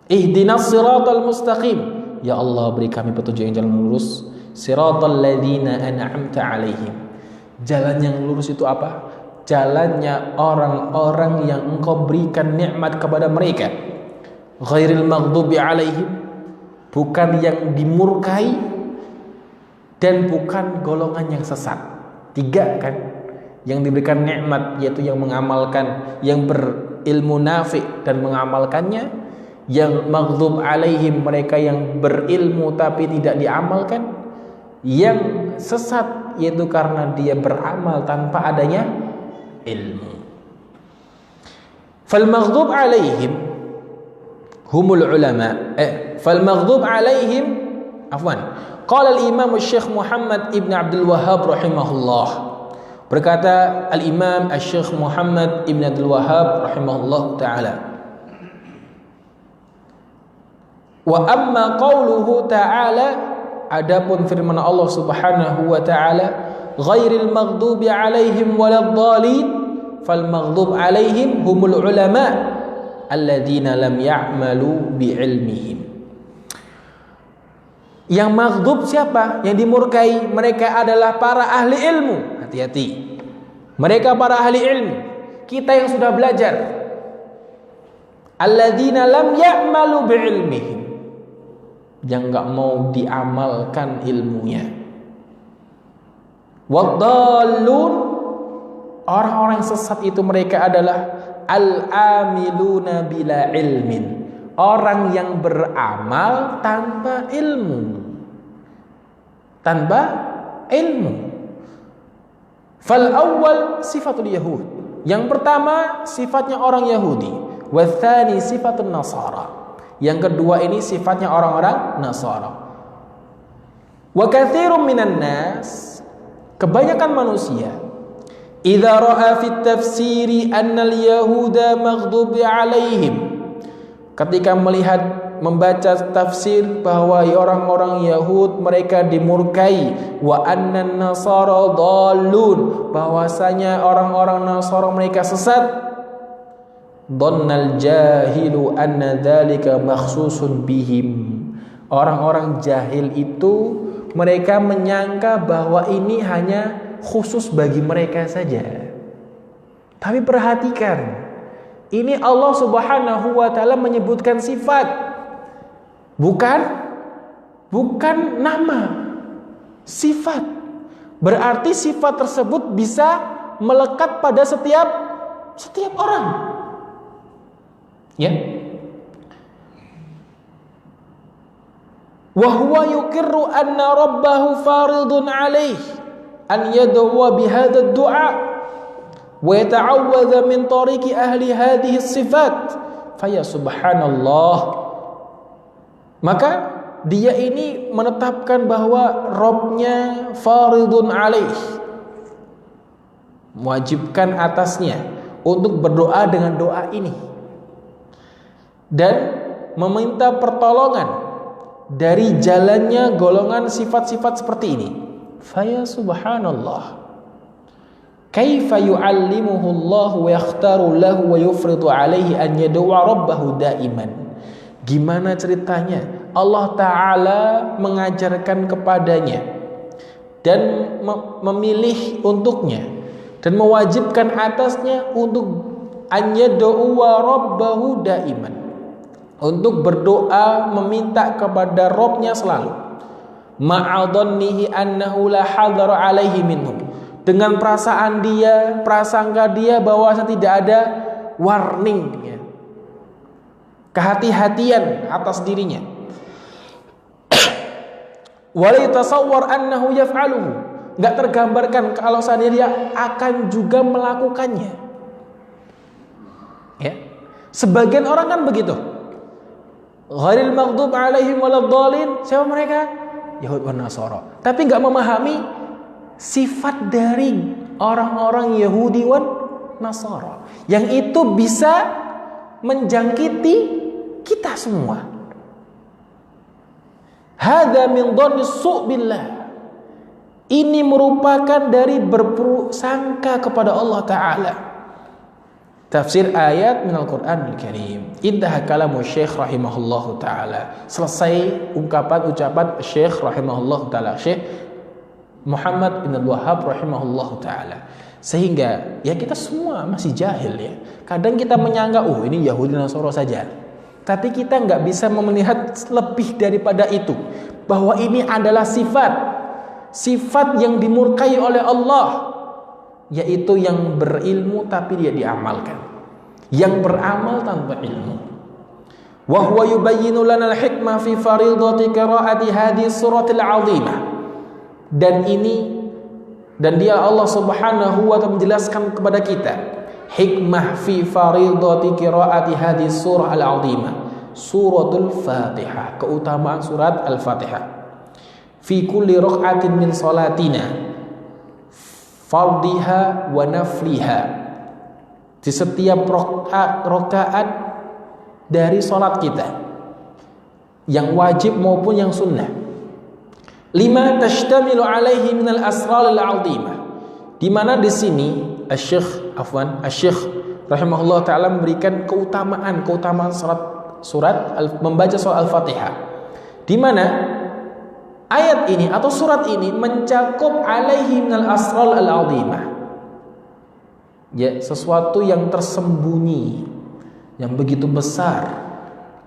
Ihdinas siratal mustaqim. Ya Allah, beri kami petunjuk yang jalan lurus. Siratal ladzina an'amta alaihim. Jalan yang lurus itu apa? Jalannya orang-orang yang Engkau berikan nikmat kepada mereka. Ghairil maghdubi alaihim, bukan yang dimurkai, dan bukan golongan yang sesat. 3 kan, yang diberikan nikmat yaitu yang mengamalkan, yang berilmu nafi' dan mengamalkannya. Yang maghdub alaihim, mereka yang berilmu tapi tidak diamalkan. Yang sesat yaitu karena dia beramal tanpa adanya ilmu. Fal maghdub alaihim humul ulama. Fal maghdub alaihim afwan. Qala al-Imam Syekh Muhammad Ibn Abdul Wahhab rahimahullah. Berkata al-Imam Syekh Muhammad Ibn Abdul Wahhab rahimahullah taala. Wa amma qauluhu ta'ala, adapun firman Allah Subhanahu wa ta'ala, ghairil maghdubi alaihim waladdallin, fal maghdub alaihim humul ulama alladzina lam ya'malu bi'ilmihim. Yang maghdub siapa? Yang dimurkai, mereka adalah para ahli ilmu. Hati-hati, mereka para ahli ilmu, kita yang sudah belajar. Alladzina lam ya'malu bi'ilmihim, yang enggak mau diamalkan ilmunya. Waddallun, orang-orang sesat itu mereka adalah al-amiluna bila ilmin, orang yang beramal tanpa ilmu. Tanpa ilmu. Fal awwal sifatul yahud, yang pertama sifatnya orang Yahudi. Watsani sifatun nasara, yang kedua ini sifatnya orang-orang Nasara. Wa katsirun minan nas, kebanyakan manusia, idza ra'a fit tafsiri anna al-yahuda maghdubi alaihim, ketika melihat membaca tafsir bahwa orang-orang Yahud mereka dimurkai, wa annan nasara dhallun, bahwasanya orang-orang Nasara mereka sesat, dhannal jahilu anna dzalika makhsusun bihim, orang-orang jahil itu mereka menyangka bahwa ini hanya khusus bagi mereka saja. Tapi perhatikan, Ini Allah Subhanahu wa taala menyebutkan sifat, bukan nama. Sifat. Berarti sifat tersebut bisa melekat pada setiap orang. Ya. Wa huwa yuqirru anna rabbahu faridun alaihi an yad'uwa bihadha ad-du'a wa yata'awwadha min tariqi ahli hadhihi as-sifat. Fa ya subhanallah. Maka dia ini menetapkan bahwa Rabb-nya faridun alaih, mewajibkan atasnya untuk berdoa dengan doa ini dan meminta pertolongan dari jalannya golongan sifat-sifat seperti ini. Faya subhanallah, kaifa yu'allimuhu Allah wa yakhtaru lahu wa yufridu alaihi an yad'a rabbahu daiman. Gimana ceritanya Allah Ta'ala mengajarkan kepadanya dan memilih untuknya dan mewajibkan atasnya untuk an yad'a rabbahu daiman, untuk berdoa meminta kepada Rabb-nya selalu, ma'adhannihi annahu la hadara alaihi minhum, dengan perasaan dia, prasangka dia bahwa tidak ada warning, kehati-hatian atas dirinya. Wala yatasawwar annahu yaf'aluhu, enggak tergambarkan kalau seandainya dia akan juga melakukannya. Ya. Sebagian orang kan begitu. Ghairil maghdub alaihim waladdallin, siapa mereka? Yahud wan Nasara. Tapi enggak memahami sifat dari orang-orang Yahudi wan Nasara yang itu bisa menjangkiti kita semua. Hadza min dhanni su' billah. Ini merupakan dari berburuk sangka kepada Allah Ta'ala. Tafsir ayat minal Qur'anil Karim. Intaha kalamu Syekh rahimahullahu ta'ala. Selesai ucapan Syekh rahimahullahu ta'ala, Syekh Muhammad bin Al-Wahhab rahimahullahu ta'ala. Sehingga ya kita semua masih jahil ya. Kadang kita menyangka ini Yahudi Nasara saja. Tapi kita nggak bisa melihat lebih daripada itu, bahwa ini adalah sifat yang dimurkai oleh Allah, yaitu yang berilmu tapi dia diamalkan, yang beramal tanpa ilmu. Wa huwa yubayyinu lana al-hikmah fi faridati qira'ati hadhihi suratil 'azimah. Dan dia Allah Subhanahu wa ta'ala menjelaskan kepada kita hikmah fi faridati qiraati hadhihi surah al-'azimah, suratul Fatihah, keutamaan surat Al-Fatihah. Fi kulli raq'atin min salatina fardiha wa nafliha, di setiap rakaat dari salat kita, yang wajib maupun yang sunnah. Lima tashtamilu alaihi minal asrar al-'azimah, di mana di sini Asy-Syaikh rahimahullah taala memberikan keutamaan membaca surat Al-Fatihah, di mana ayat ini atau surat ini mencakup alaihi minal asrar al-'azimah, ya, sesuatu yang tersembunyi, yang begitu besar.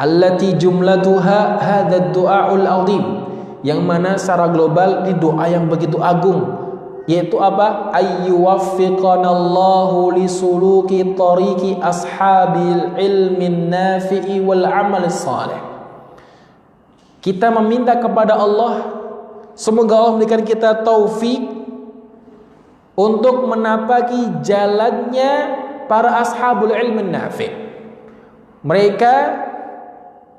Allati jumlatuha hadzal du'aul 'azim, yang mana secara global di doa yang begitu agung, yaitu apa? Ayyuwaffiqanallahu lisuluki tariqi ashabil ilmin nafi'i wal amalis salih. Kita meminta kepada Allah, semoga Allah memberikan kita taufik untuk menapaki jalannya para ashabul ilmin nafi', mereka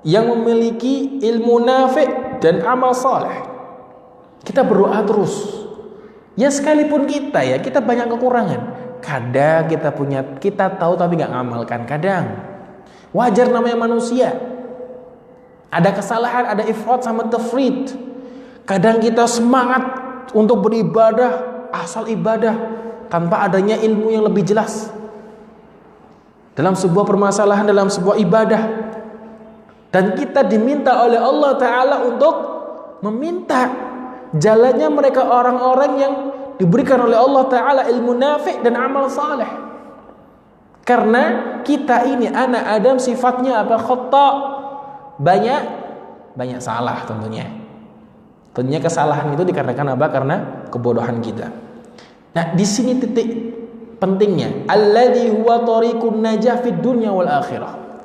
yang memiliki ilmu nafi' dan amal saleh. Kita berdoa terus. Ya sekalipun kita banyak kekurangan. Kadang kita tahu tapi nggak ngamalkan. Kadang wajar, namanya manusia. Ada kesalahan, ada ifrat sama tafrid. Kadang kita semangat untuk beribadah, asal ibadah tanpa adanya ilmu yang lebih jelas dalam sebuah permasalahan, dalam sebuah ibadah. Dan kita diminta oleh Allah Ta'ala untuk meminta jalannya mereka orang-orang yang diberikan oleh Allah Ta'ala ilmu nafi' dan amal saleh. Karena kita ini anak Adam sifatnya apa? Khata. Banyak salah tentunya. Tentunya kesalahan itu dikarenakan apa? Karena kebodohan kita. Nah, di sini titik pentingnya. Alladzi huwa thariqun najah fid dunya wal akhirah.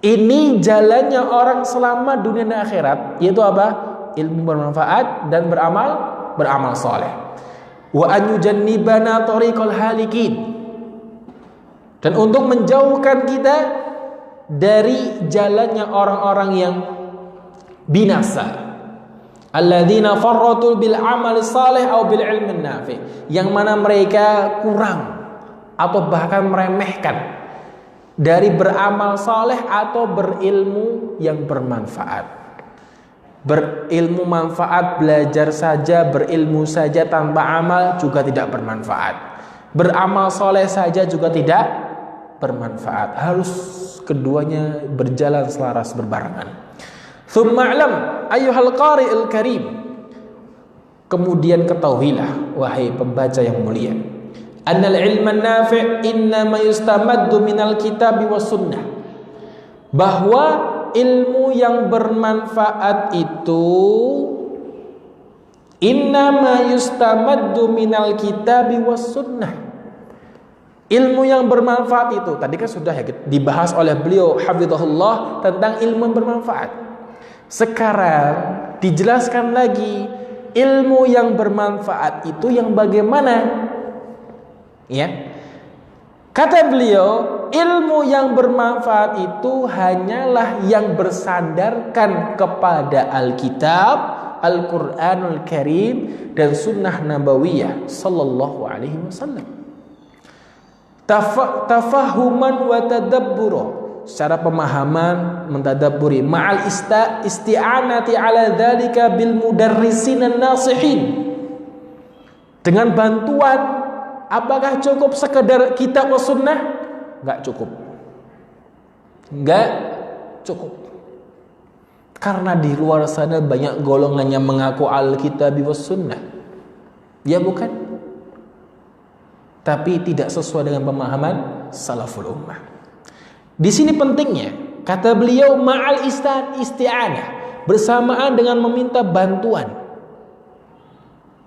Ini jalannya orang selamat dunia dan akhirat, yaitu apa? Ilmu bermanfaat dan beramal saleh. Wa an yujannibana thariqal halikin. Dan untuk menjauhkan kita dari jalannya orang-orang yang binasa. Alladzina farratul bil amali salih atau bil ilmin nafi, yang mana mereka kurang atau bahkan meremehkan dari beramal saleh atau berilmu yang bermanfaat. Berilmu manfaat, belajar saja, berilmu saja tanpa amal juga tidak bermanfaat. Beramal saleh saja juga tidak bermanfaat. Harus keduanya berjalan selaras berbarengan. Tsumma a'lam ayyuhal qari'il karim. Kemudian ketahuilah wahai pembaca yang mulia, annal ilman nafi' innama yustamaddu minal kitabi was sunnah. Bahwa ilmu yang bermanfaat itu innama yustamaddu minal kitabi was sunnah. Ilmu yang bermanfaat itu tadi kan sudah ya dibahas oleh beliau hafizahullah tentang ilmu yang bermanfaat. Sekarang dijelaskan lagi ilmu yang bermanfaat itu yang bagaimana? Ya. Kata beliau, ilmu yang bermanfaat itu hanyalah yang bersandarkan kepada Alkitab, Al-Qur'anul Karim dan Sunnah Nabawiyah sallallahu alaihi wasallam. Tafahuman wa tadabbura, secara pemahaman, mentadabburi, ma'al isti'anati ala dzalika bil mudarrisin an-nasihin. Dengan bantuan, apakah cukup sekedar kitab wa sunnah? Enggak cukup. Enggak cukup. Karena di luar sana banyak golongan yang mengaku al-kitab wa sunnah. Ya bukan? Tapi tidak sesuai dengan pemahaman salaful ummah. Di sini pentingnya, kata beliau ma'al isti'anah, bersamaan dengan meminta bantuan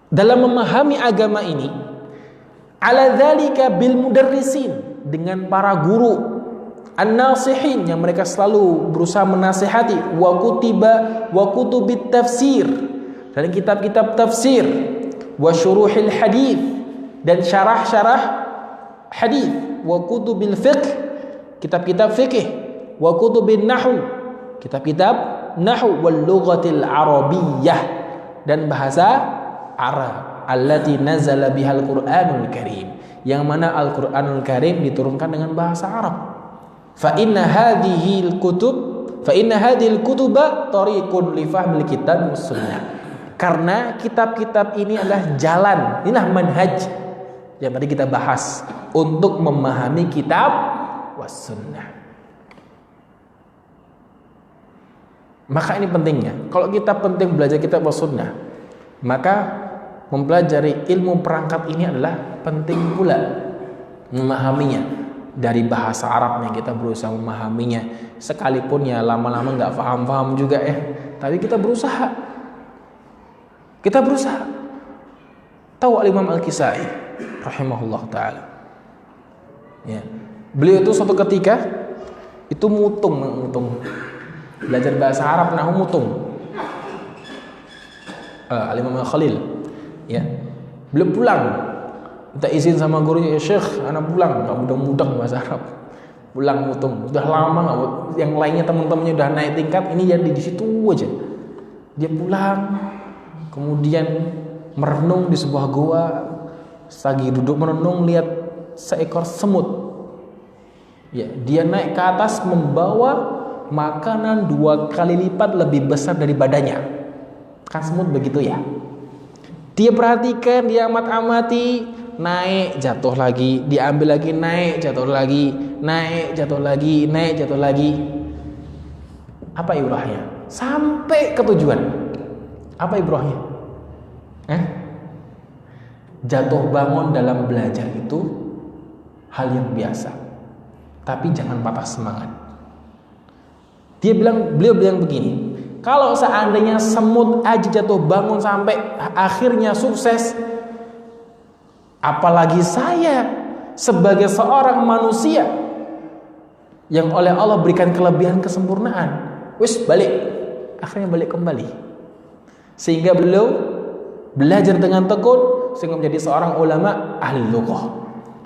dalam memahami agama ini, ala dzalika bil mudarrisin, dengan para guru an-nasihin yang mereka selalu berusaha menasihati, wa kutubit tafsir, dan kitab-kitab tafsir, wa syuruhil hadis, dan syarah-syarah hadis, wa kutubil fiqh, kitab-kitab fikih, wa kutubin nahwu, kitab-kitab nahwu, wal lughatil arabiyyah, dan bahasa Arab, allati nazala bihal Qur'anul Karim, yang mana Al-Qur'anul Karim diturunkan dengan bahasa Arab. Fa inna hadhil kutuba tariqun li fahmil kitab was sunnah. Karena kitab-kitab ini adalah jalan, inilah manhaj yang tadi kita bahas untuk memahami kitab was sunnah. Maka ini pentingnya. Kalau kita penting belajar kitab was sunnah, maka mempelajari ilmu perangkat ini adalah penting pula. Memahaminya dari bahasa Arabnya, kita berusaha memahaminya, sekalipun ya lama-lama nggak paham-paham juga tapi kita berusaha. Tahu Imam Al-Kisai rahimahullah ta'ala, ya, beliau itu suatu ketika itu mutung belajar bahasa Arab, nahu mutung. Al-Imam Al-Khalil, ya, beliau pulang minta izin sama gurunya, ya Syekh, anak pulang, nggak mudeng-mudeng bahasa Arab, pulang mutung, udah lama nggak, yang lainnya teman-temannya udah naik tingkat, ini jadi di situ aja. Dia pulang, kemudian merenung di sebuah goa. Lagi duduk merenung, lihat seekor semut. Ya, dia naik ke atas membawa makanan 2 kali lipat lebih besar dari badannya. Kan semut begitu ya. Dia perhatikan, dia amati, naik, jatuh lagi, diambil lagi, naik, jatuh lagi, naik, jatuh lagi, naik, jatuh lagi. Apa ibrahnya? Sampai ke tujuan. Apa ibrahnya? Jatuh bangun dalam belajar itu hal yang biasa. tapi jangan patah semangat. Beliau bilang begini, kalau seandainya semut aja jatuh bangun sampai akhirnya sukses, apalagi saya sebagai seorang manusia yang oleh Allah berikan kelebihan kesempurnaan. Wis balik, akhirnya balik kembali. Sehingga beliau belajar dengan tekun sehingga menjadi seorang ulama ahli lughah.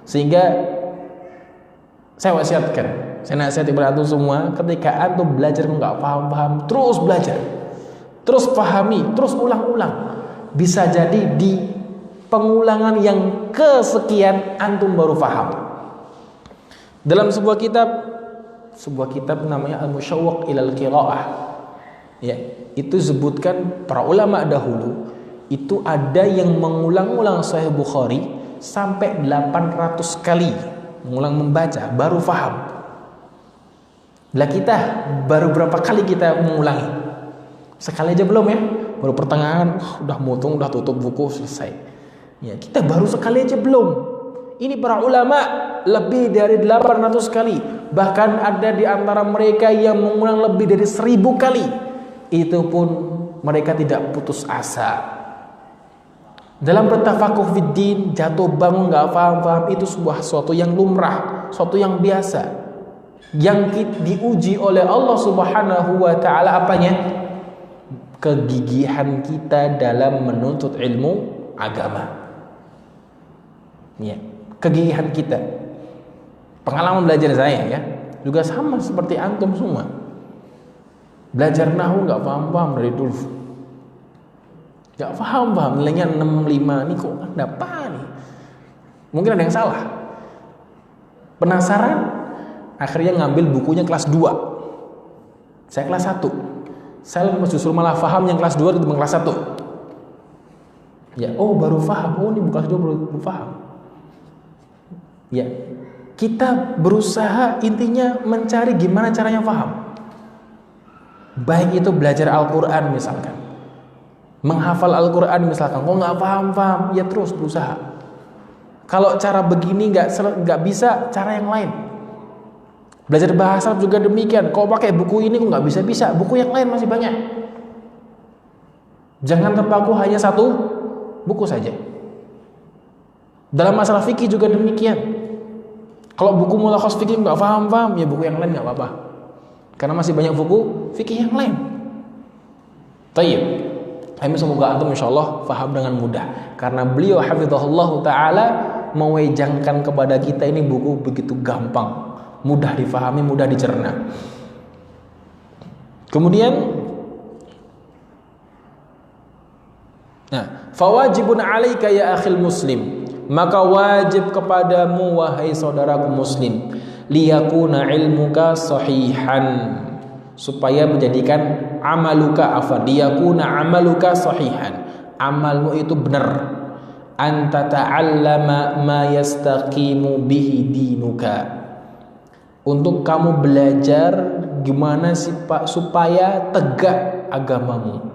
Sehingga saya wasiatkan, saya nasihati kepada antum semua, ketika antum belajar nggak paham, terus belajar, terus pahami, terus ulang-ulang. Bisa jadi di pengulangan yang kesekian antum baru paham. Dalam sebuah kitab namanya Al-Musyawwaq ilal Qiraah, ya, itu sebutkan para ulama dahulu itu ada yang mengulang-ulang Sahih Bukhari sampai 800 kali mengulang membaca baru paham. Lah kita baru berapa kali kita mengulangi? Sekali aja belum ya? Baru pertengahan udah mutung, udah tutup buku, selesai. Ya, kita baru sekali aja belum. Ini para ulama lebih dari 800 kali. Bahkan ada di antara mereka yang mengulang lebih dari 1000 kali. Itu pun mereka tidak putus asa. Dalam bertafakuh fiddin, jatuh bangun gak paham itu suatu yang lumrah, suatu yang biasa. Yang diuji oleh Allah Subhanahu wa taala apanya? Kegigihan kita dalam menuntut ilmu agama. Ya, kegigihan kita. Pengalaman belajar saya ya, juga sama seperti antum semua. Belajar nahwu gak paham dari dulu. Gak paham, nilainya 65, nih kok ada apa nih? Mungkin ada yang salah. Penasaran, akhirnya ngambil bukunya kelas 2. Saya kelas 1. Saya justru malah paham yang kelas 2 ketimbang kelas 1. Ya, oh baru paham, oh ini kelas 2 baru paham. Ya, kita berusaha intinya mencari gimana caranya paham. Baik itu belajar Al-Quran misalkan, menghafal Al-Quran misalkan, kok nggak paham, ya terus berusaha. Kalau cara begini nggak bisa, cara yang lain. Belajar bahasa juga demikian. Kalau pakai buku ini kok nggak bisa, buku yang lain masih banyak. Jangan terpaku hanya satu buku saja. Dalam masalah fikih juga demikian. Kalau buku mulakhas fikih nggak paham, ya buku yang lain nggak apa-apa. Karena masih banyak buku fikih yang lain. Tayyib. Kami semoga antum insyaallah faham dengan mudah. Karena beliau hafizahullah ta'ala mewejangkan kepada kita ini buku begitu gampang, mudah difahami, mudah dicerna. Kemudian fawajibun 'alaika ya akhil muslim, maka wajib kepadamu wahai saudaraku muslim, liyakuna ilmuka sahihan, supaya menjadikan amaluka sahihan, amalmu itu benar. Anta ta'allama ma yastaqimu bihi dinuka, untuk kamu belajar gimana sih Pak supaya tegak agamamu.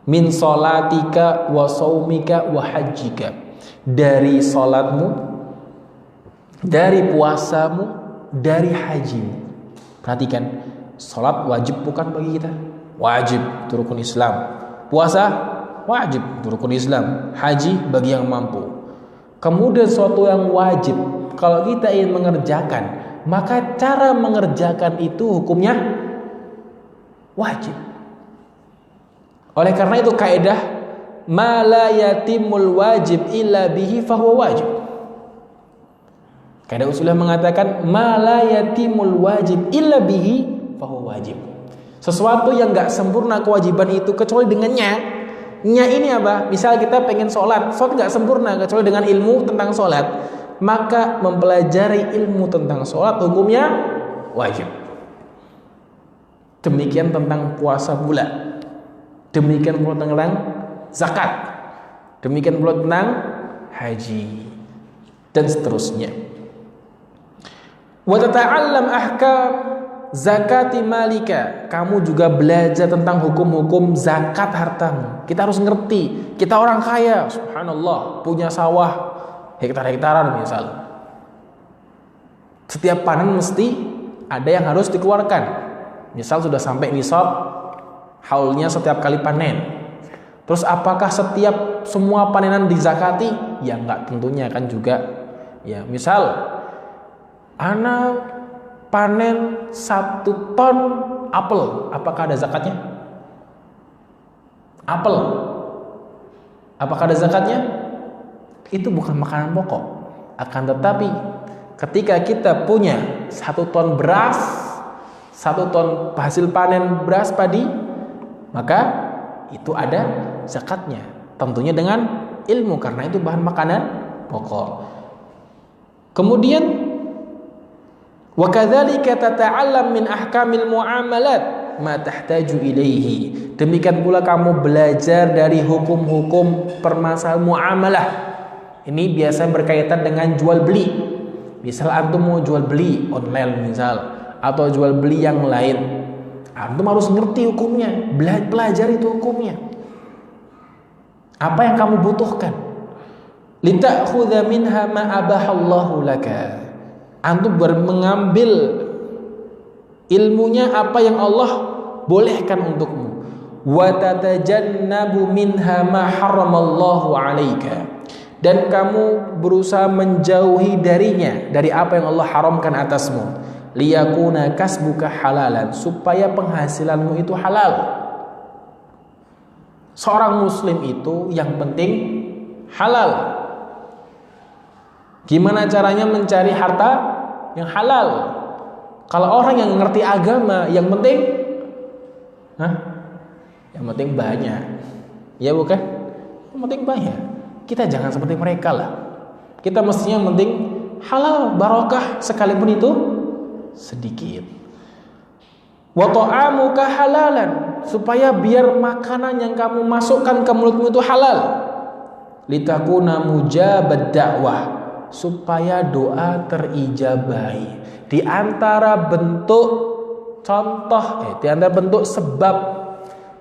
Min salatika wa saumika wa hajjika, dari salatmu, dari puasamu, dari hajimu. Perhatikan, salat wajib bukan bagi kita? Wajib, itu rukun Islam. Puasa wajib, itu rukun Islam. Haji bagi yang mampu. Kemudian suatu yang wajib, kalau kita ingin mengerjakan, maka cara mengerjakan itu hukumnya wajib. Oleh karena itu kaidah ma la yatimul wajib illa bihi fahuwa wajib. Kaidah usulah mengatakan ma la yatimul wajib illa bihi fahuwa wajib. Sesuatu yang enggak sempurna kewajiban itu kecuali dengannya. Nya ini apa? Misal kita pengen sholat enggak sempurna kecuali dengan ilmu tentang sholat. Maka mempelajari ilmu tentang sholat hukumnya wajib. Demikian tentang puasa pula. Demikian pula tentang zakat. Demikian pula tentang haji dan seterusnya. Wa tata'allam ahkam zakati malika, kamu juga belajar tentang hukum-hukum zakat hartamu. Kita harus ngerti. Kita orang kaya, subhanallah, punya sawah hektar-hektaran misal. Setiap panen mesti ada yang harus dikeluarkan. Misal sudah sampai nisab haulnya setiap kali panen. Terus apakah setiap semua panenan dizakati? Ya enggak, tentunya kan juga. Ya, misal ana panen 1 ton apel, apakah ada zakatnya? Apel, apakah ada zakatnya? Itu bukan makanan pokok. Akan tetapi ketika kita punya 1 ton beras, 1 ton hasil panen beras padi, maka itu ada zakatnya. Tentunya dengan ilmu, karena itu bahan makanan pokok. Kemudian wa kadzalika tata'allam min ahkamil muamalat ma tahtaju ilaihi. Demikian pula kamu belajar dari hukum-hukum permasalahan muamalah. Ini biasa berkaitan dengan jual beli. Misal antum mau jual beli online misal, atau jual beli yang lain, antum harus ngerti hukumnya, pelajari itu hukumnya. Apa yang kamu butuhkan? Litakhudha minha ma abahallahu laka. Antum mengambil ilmunya apa yang Allah bolehkan untukmu. Wa tatajannabu minha ma haramallahu alaika. Dan kamu berusaha menjauhi darinya, dari apa yang Allah haramkan atasmu. Liyakuna kasbuka halalan, supaya penghasilanmu itu halal. Seorang muslim itu yang penting halal. Gimana caranya mencari harta yang halal? Kalau orang yang ngerti agama, yang penting yang penting banyak. Ya bukan? Yang penting banyak. Kita jangan seperti mereka lah. Kita mestinya yang penting halal, barokah, sekalipun itu sedikit. Wa ta'amuka halalan, supaya biar makanan yang kamu masukkan ke mulutmu itu halal. Litakuna mujabad dakwah, supaya doa terijabahi. Di antara bentuk contoh, di antara bentuk sebab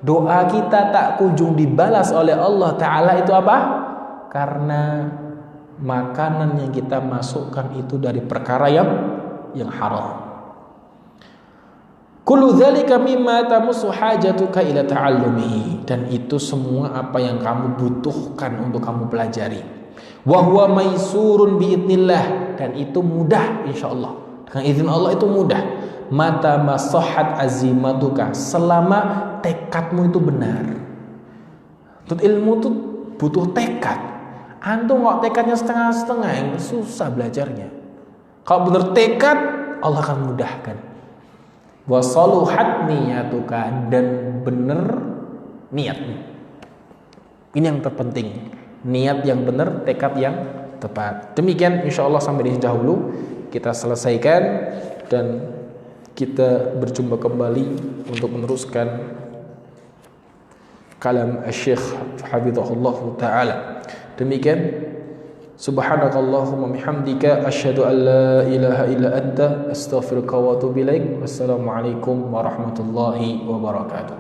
doa kita tak kunjung dibalas oleh Allah Ta'ala itu apa? Karena makanan yang kita masukkan itu dari perkara yang haram. Kullu dzalika mimma tamussu hajatuka ila ta'allumihi, dan itu semua apa yang kamu butuhkan untuk kamu pelajari. Wa huwa maisurun biidznillah, dan itu mudah insyaallah. Dengan izin Allah itu mudah. Mata masahhat azimatuka, selama tekadmu itu benar. Untuk ilmu itu butuh tekad. Antum kok tekadnya setengah-setengah, yang susah belajarnya. Kalau benar tekad, Allah akan mudahkan. Wa saluhat niyatuka, dan benar niatmu. Ini yang terpenting. Niat yang benar, tekad yang tepat. Demikian insyaallah sampai di sini dahulu kita selesaikan, dan kita berjumpa kembali untuk meneruskan kalam Syekh hafizahullah taala. Demikian, subhanakallahumma bihamdika asyhadu an la ilaha illa anta astaghfiruka wa atubu ilaik. Wassalamualaikum warahmatullahi wabarakatuh.